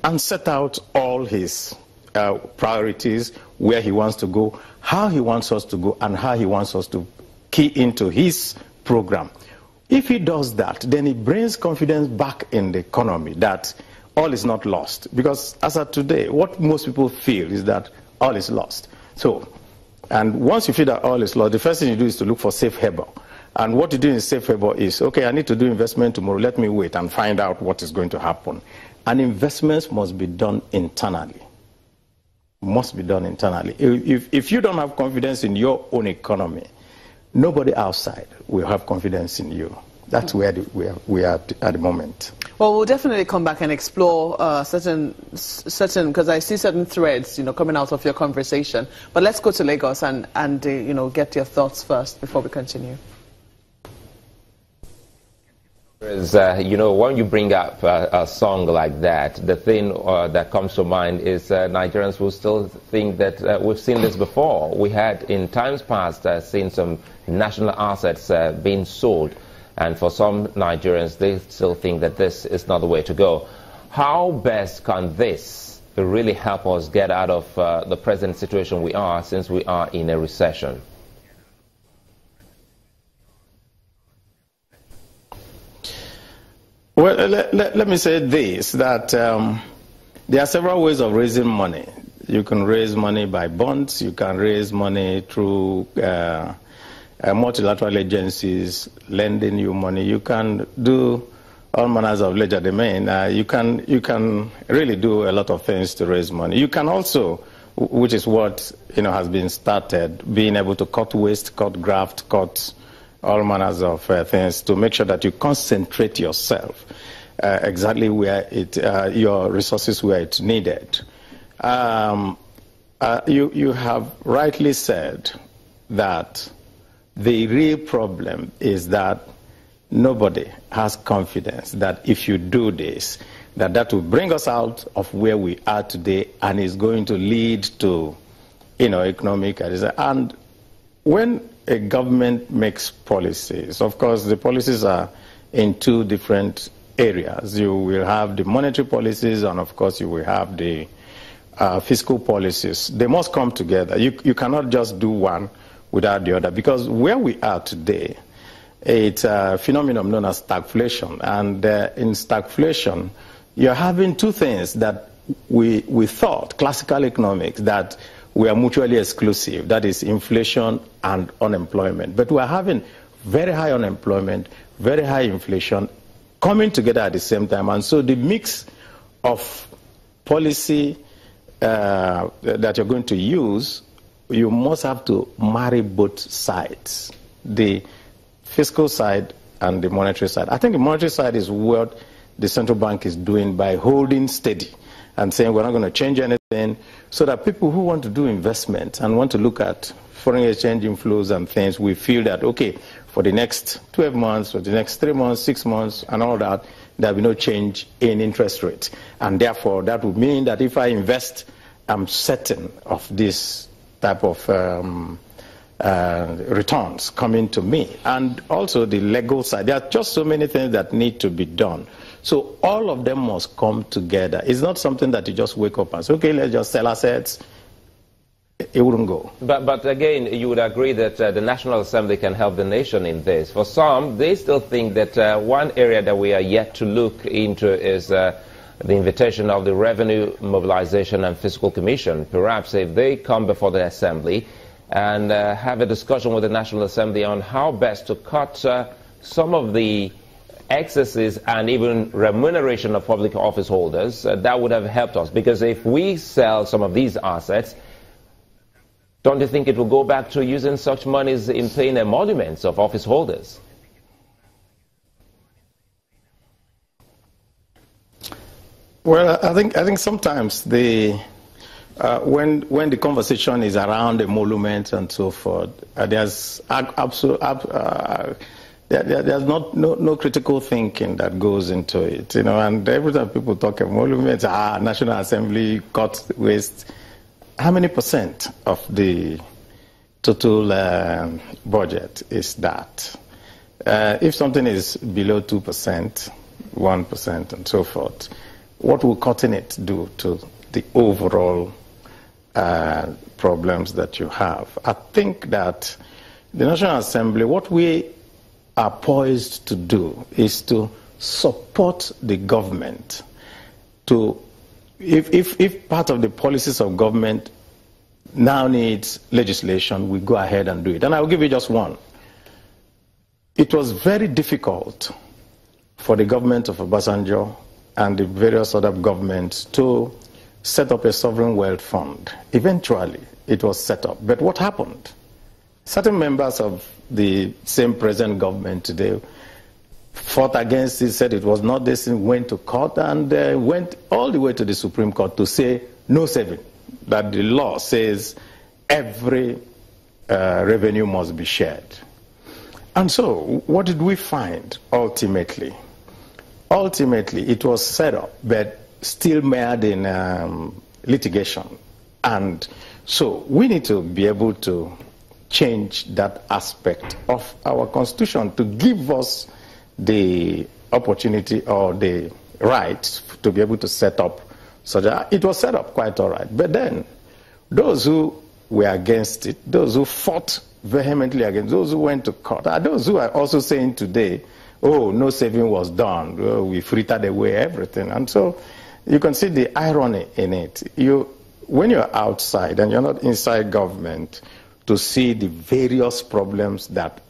and set out all his priorities, where he wants to go, how he wants us to go, and how he wants us to key into his program. If he does that, then he brings confidence back in the economy that all is not lost. Because as of today, what most people feel is that all is lost. So, and once you feel that all is lost, the first thing you do is to look for safe harbor. And what you do in safe harbor is, okay, I need to do investment tomorrow. Let me wait and find out what is going to happen. And investments must be done internally. Must be done internally. If you don't have confidence in your own economy, nobody outside will have confidence in you. That's where we are at the moment. Well, we'll definitely come back and explore certain, because I see certain threads, coming out of your conversation. But let's go to Lagos and get your thoughts first before we continue. When you bring up a song like that, the thing that comes to mind is Nigerians will still think that we've seen this before. We had in times past seen some national assets being sold, and for some Nigerians they still think that this is not the way to go. How best can this really help us get out of the present situation we are, since we are in a recession? Well, let me say this, that there are several ways of raising money. You can raise money by bonds, you can raise money through multilateral agencies lending you money, you can do all manners of legerdemain. You can really do a lot of things to raise money. You can also, which is what has been started, being able to cut waste, cut graft, cut all manners of things to make sure that you concentrate yourself exactly where your resources where it's needed. You have rightly said that the real problem is that nobody has confidence that if you do this, that will bring us out of where we are today and is going to lead to economic. And when a government makes policies, of course, the policies are in two different areas. You will have the monetary policies, and of course, you will have the fiscal policies. They must come together. You cannot just do one without the other, because where we are today, it's a phenomenon known as stagflation. And in stagflation, you're having two things that we thought, classical economics, that we are mutually exclusive, that is inflation and unemployment. But we are having very high unemployment, very high inflation coming together at the same time. And so the mix of policy that you're going to use, you must have to marry both sides, the fiscal side and the monetary side. I think the monetary side is what the central bank is doing by holding steady and saying we're not going to change anything, so that people who want to do investment and want to look at foreign exchange inflows and things, we feel that, okay, for the next 12 months, for the next 3 months, 6 months, and all that, there will be no change in interest rates. And therefore, that would mean that if I invest, I'm certain of this type of returns coming to me. And also the legal side. There are just so many things that need to be done. So all of them must come together. It's not something that you just wake up and say, okay, let's just sell assets. It wouldn't go. But again, you would agree that the National Assembly can help the nation in this. For some, they still think that one area that we are yet to look into is the invitation of the Revenue Mobilization and Fiscal Commission. Perhaps if they come before the Assembly and have a discussion with the National Assembly on how best to cut some of the excesses and even remuneration of public office holders, that would have helped us. Because if we sell some of these assets, don't you think it will go back to using such monies in paying emoluments of office holders? Well, I think sometimes when the conversation is around emoluments and so forth, there's there's no critical thinking that goes into it, and every time people talk emoluments, National Assembly cuts waste. How many percent of the total budget is that? If something is below 2%, 1%, and so forth, what will cutting it do to the overall problems that you have? I think that the National Assembly, what we are poised to do is to support the government to, if part of the policies of government now needs legislation, we go ahead and do it. And I'll give you just one. It was very difficult for the government of Obasanjo and the various other governments to set up a sovereign wealth fund. Eventually, it was set up. But what happened? Certain members of the same present government today fought against it, said it was not this, went to court, and went all the way to the Supreme Court to say no saving, that the law says every revenue must be shared. And so, what did we find ultimately? Ultimately, it was set up, but still mired in litigation. And so, we need to be able to change that aspect of our Constitution to give us the opportunity or the right to be able to set up such a... It was set up quite all right. But then, those who were against it, those who fought vehemently against, those who went to court, are those who are also saying today, oh, no saving was done, oh, we frittered away everything. And so you can see the irony in it. When you're outside and you're not inside government to see the various problems that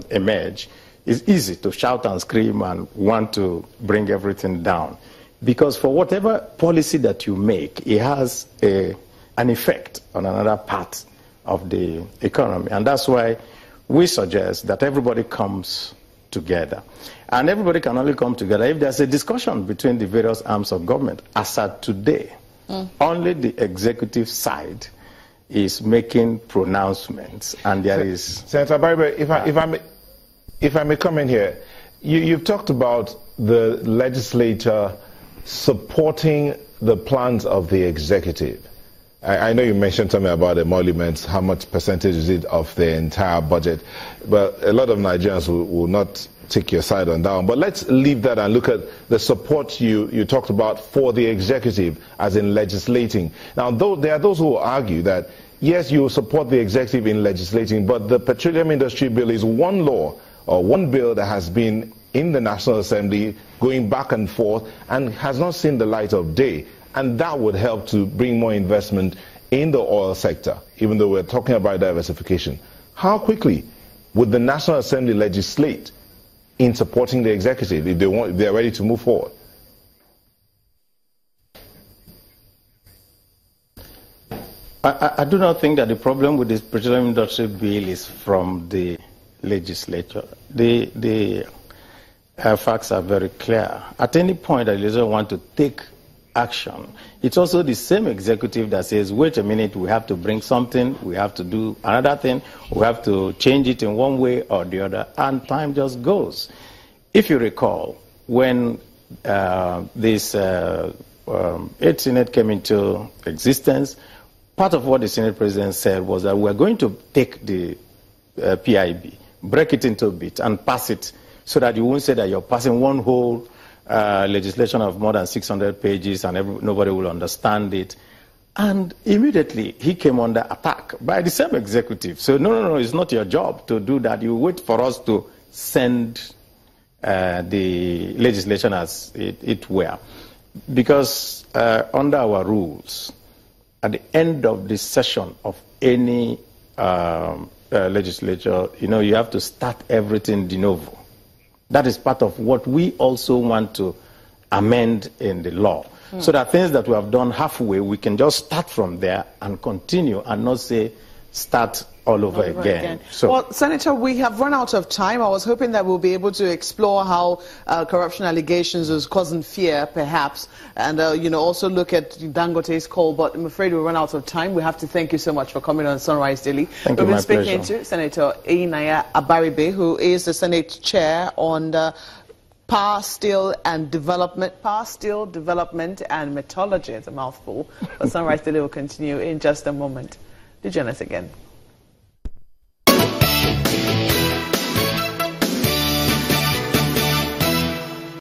emerge, it's easy to shout and scream and want to bring everything down. Because for whatever policy that you make, it has an effect on another part of the economy. And that's why we suggest that everybody comes together. And everybody can only come together if there's a discussion between the various arms of government. As at today, only the executive side is making pronouncements, and there is... Senator Abaribe, if I may come in here, you've talked about the legislature supporting the plans of the executive. I know you mentioned something about emoluments, how much percentage is it of the entire budget, but a lot of Nigerians will not take your side on that one. But let's leave that and look at the support you talked about for the executive, as in legislating. Now, there are those who will argue that, yes, you support the executive in legislating, but the Petroleum Industry Bill is one law or one bill that has been in the National Assembly going back and forth and has not seen the light of day. And that would help to bring more investment in the oil sector, even though we're talking about diversification. How quickly would the National Assembly legislate in supporting the executive if they're ready to move forward? I do not think that the problem with this petroleum industry bill is from the legislature. The facts are very clear. At any point that the legislature want to take action, it's also the same executive that says, wait a minute, we have to bring something, we have to do another thing, we have to change it in one way or the other, and time just goes. If you recall, when this 8th Senate came into existence, part of what the Senate President said was that we're going to take the PIB, break it into bits, and pass it so that you won't say that you're passing one whole legislation of more than 600 pages and nobody will understand it. And immediately he came under attack by the same executive. So no, it's not your job to do that. You wait for us to send the legislation as it were. Because under our rules, at the end of the session of any legislature, you have to start everything de novo. That is part of what we also want to amend in the law. So that things that we have done halfway, we can just start from there and continue and not say start all over again. So, well, Senator, we have run out of time. I was hoping that we'll be able to explore how corruption allegations is causing fear, perhaps, and also look at Dangote's call. But I'm afraid we've run out of time. We have to thank you so much for coming on Sunrise Daily. Thank you, my pleasure. We've been speaking to Senator Enyinnaya Abaribe, who is the Senate Chair on Power, Steel, Development and Metallurgy. It's a mouthful. But Sunrise Daily will continue in just a moment. Do join us again.